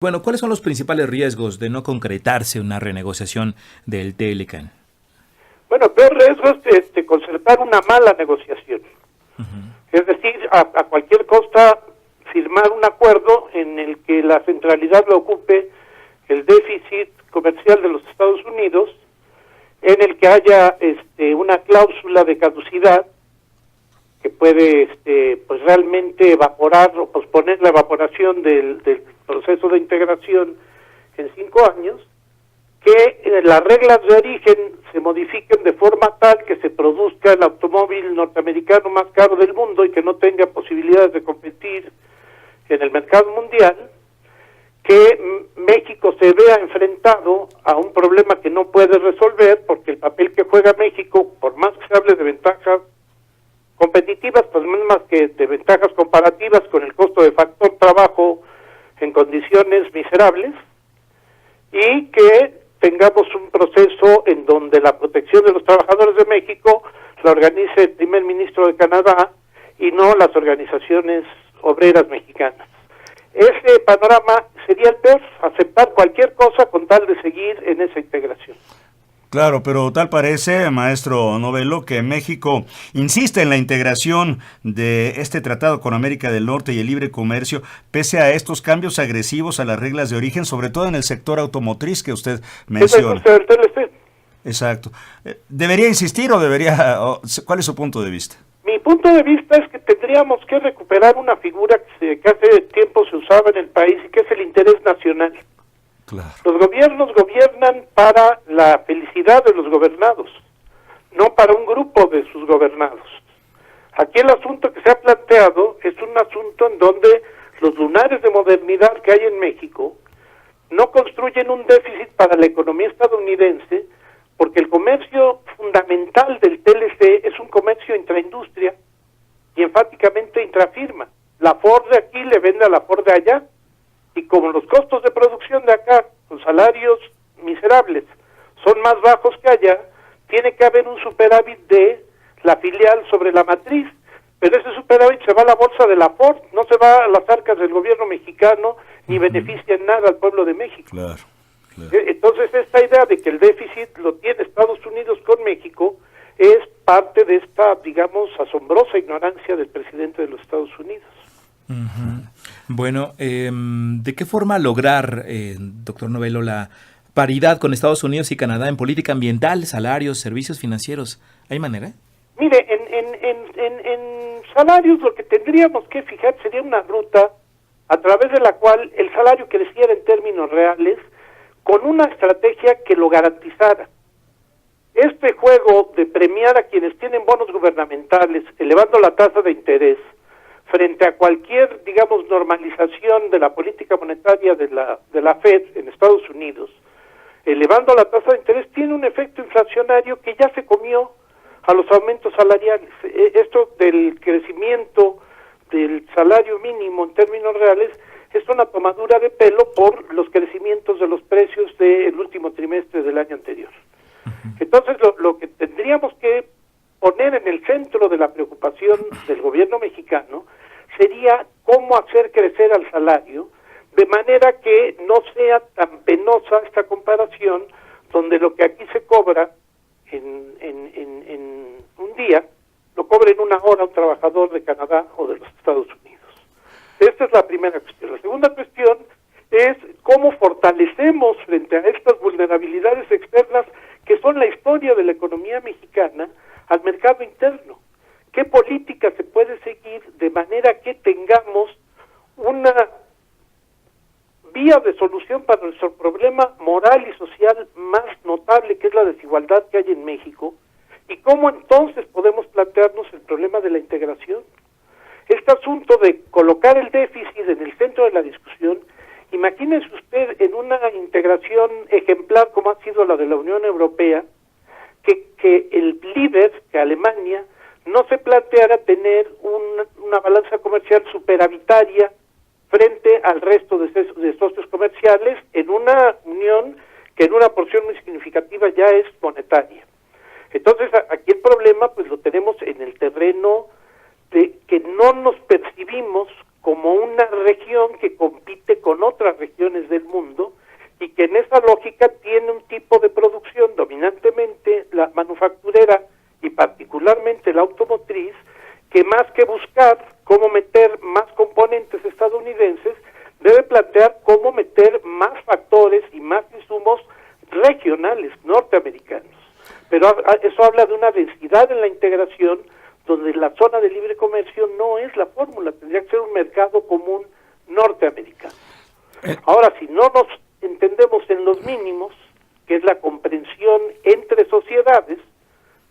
Bueno, ¿cuáles son los principales riesgos de no concretarse una renegociación del Telecan? Bueno, el peor riesgo es de concertar una mala negociación. Es decir, a cualquier costa firmar un acuerdo en el que la centralidad lo ocupe el déficit comercial de los Estados Unidos, en el que haya una cláusula de caducidad que puede pues realmente evaporar o posponer la evaporación del proceso de integración en 5 años, que las reglas de origen se modifiquen de forma tal que se produzca el automóvil norteamericano más caro del mundo y que no tenga posibilidades de competir en el mercado mundial, que México se vea enfrentado a un problema que no puede resolver porque el papel que juega México, por más que se hable de ventajas competitivas, pues más que de ventajas comparativas con el costo de factor trabajo en condiciones miserables, y que tengamos un proceso en donde la protección de los trabajadores de México la organice el primer ministro de Canadá y no las organizaciones obreras mexicanas. Ese panorama sería el peor, aceptar cualquier cosa con tal de seguir en esa integración. Claro, pero tal parece, maestro Novello, que México insiste en la integración de este tratado con América del Norte y el libre comercio, pese a estos cambios agresivos a las reglas de origen, sobre todo en el sector automotriz que usted menciona. Exacto. ¿Debería insistir o debería...? ¿Cuál es su punto de vista? Mi punto de vista es que tendríamos que recuperar una figura que hace tiempo se usaba en el país y que es el interés nacional. Claro. Los gobiernos gobiernan para la felicidad de los gobernados, no para un grupo de sus gobernados. Aquí el asunto que se ha planteado es un asunto en donde los lunares de modernidad que hay en México no construyen un déficit para la economía estadounidense, porque el comercio fundamental del TLC es un comercio intraindustria y enfáticamente intrafirma. La Ford de aquí le vende a la Ford de allá, y como los costos de producción de acá, con salarios miserables, son más bajos que allá, tiene que haber un superávit de la filial sobre la matriz, pero ese superávit se va a la bolsa de la Ford, no se va a las arcas del gobierno mexicano, ni beneficia en nada al pueblo de México. Claro. Entonces esta idea de que el déficit lo tiene Estados Unidos con México es parte de esta, digamos, asombrosa ignorancia del presidente de los Estados Unidos. Bueno, ¿de qué forma lograr, doctor Novello, la paridad con Estados Unidos y Canadá en política ambiental, salarios, servicios financieros? ¿Hay manera? Mire, en salarios lo que tendríamos que fijar sería una ruta a través de la cual el salario creciera en términos reales con una estrategia que lo garantizara. Este juego de premiar a quienes tienen bonos gubernamentales, elevando la tasa de interés, frente a cualquier, digamos, normalización de la política monetaria de la Fed en Estados Unidos, elevando la tasa de interés, tiene un efecto inflacionario que ya se comió a los aumentos salariales. Esto del crecimiento del salario mínimo en términos reales es una tomadura de pelo por los crecimientos de los precios del último trimestre del año anterior. Entonces, lo que tendríamos que poner en el centro de la preocupación del gobierno mexicano sería cómo hacer crecer al salario de manera que no sea tan penosa esta comparación, donde lo que aquí se cobra en un día, lo cobra en una hora un trabajador de Canadá o de los Estados Unidos. Esta es la primera cuestión. La segunda cuestión es cómo fortalecemos frente a estas vulnerabilidades externas que son la historia de la economía mexicana al mercado interno. ¿Qué política se puede seguir de manera que tengamos una vía de solución para nuestro problema moral y social más notable, que es la desigualdad que hay en México? ¿Y cómo entonces podemos plantearnos el problema de la integración? Este asunto de colocar el déficit en el centro de la discusión, imagínese usted en una integración ejemplar como ha sido la de la Unión Europea, que el líder, que Alemania, no se planteara tener una balanza comercial superavitaria frente al resto de socios comerciales en una unión que en una porción muy significativa ya es monetaria. Entonces aquí el problema pues lo tenemos en el terreno de que no nos percibimos como una región que compite con otras regiones del mundo y que en esa lógica tiene un tipo de producción, dominantemente la manufacturera y particularmente la automotriz, que más que buscar cómo meter más componentes estadounidenses, debe plantear cómo meter más factores y más insumos regionales, norteamericanos. Pero eso habla de una densidad en la integración, donde la zona de libre comercio no es la fórmula, tendría que ser un mercado común norteamericano. Ahora, si no nos entendemos en los mínimos, que es la comprensión entre sociedades,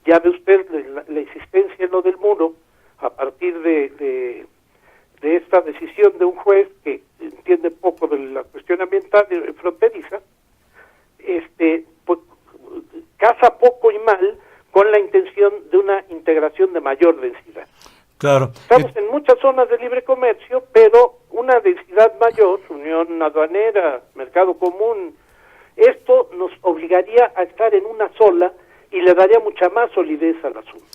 ya ve usted la insistencia en lo del muro, a partir de esta decisión de un juez que entiende poco de la cuestión ambiental fronteriza, pues, casa poco y mal con la intención de una integración de mayor densidad. Claro. Estamos en muchas zonas de libre comercio, pero una densidad mayor, unión aduanera, mercado común, esto nos obligaría a estar en una sola y le daría mucha más solidez al asunto.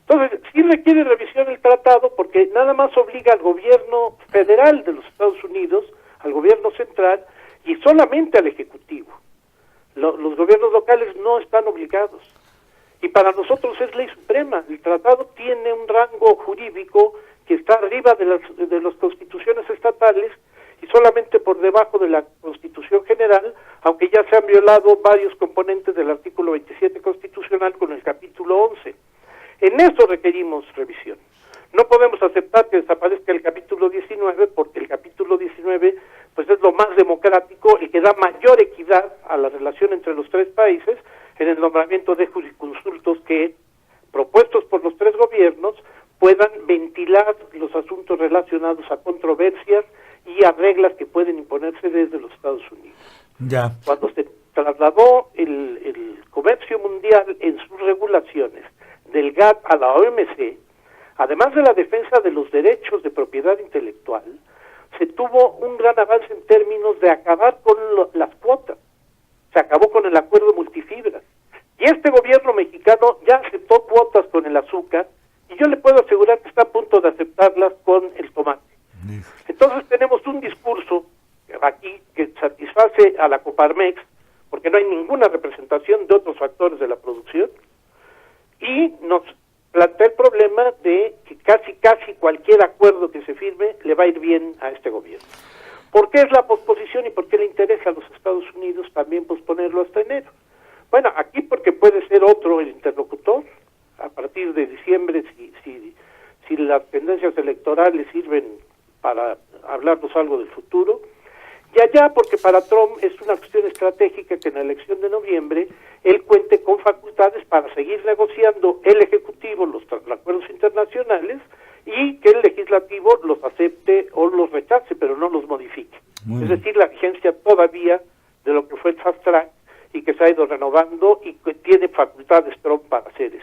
Entonces, sí requiere revisión el tratado porque nada más obliga al gobierno federal de los Estados Unidos, al gobierno central y solamente al Ejecutivo. Los gobiernos locales no están obligados. Y para nosotros es ley suprema. El tratado tiene un rango jurídico que está arriba de las constituciones estatales y solamente por debajo de la Constitución General, aunque ya se han violado varios componentes del artículo 27 constitucional con el capítulo 11. En eso requerimos revisión. No podemos aceptar que desaparezca el capítulo 19 porque el capítulo 19 pues es lo más democrático y que da mayor equidad a la relación entre los tres países en el nombramiento de jurisconsultos que, propuestos por los tres gobiernos, puedan ventilar los asuntos relacionados a controversias y a reglas que pueden imponerse desde los Estados Unidos. Ya. Cuando se trasladó el comercio mundial en sus regulaciones del GATT a la OMC, además de la defensa de los derechos de propiedad intelectual, se tuvo un gran avance en términos de acabar con las cuotas. Se acabó con el acuerdo multifibras. Y este gobierno mexicano ya aceptó cuotas con el azúcar y yo le puedo asegurar que está a punto de aceptarlas con el tomate. Entonces tenemos un discurso aquí que satisface a la Coparmex porque no hay ninguna representación de otros factores de la producción y nos plantea el problema de que casi cualquier acuerdo que se firme le va a ir bien a este gobierno. ¿Por qué es la posposición y por qué le interesa a los Estados Unidos también posponerlo hasta enero? Bueno, aquí porque puede ser otro el interlocutor, a partir de diciembre, si las tendencias electorales sirven para hablarnos algo del futuro, y allá porque para Trump es una cuestión estratégica que en la elección de noviembre él cuente con facultades para seguir negociando el Ejecutivo los acuerdos internacionales y que el Legislativo los acepte o los rechace, pero no los modifique. Es decir, la vigencia todavía de lo que fue el Fast Track y que se ha ido renovando y que tiene facultades Trump para hacer eso.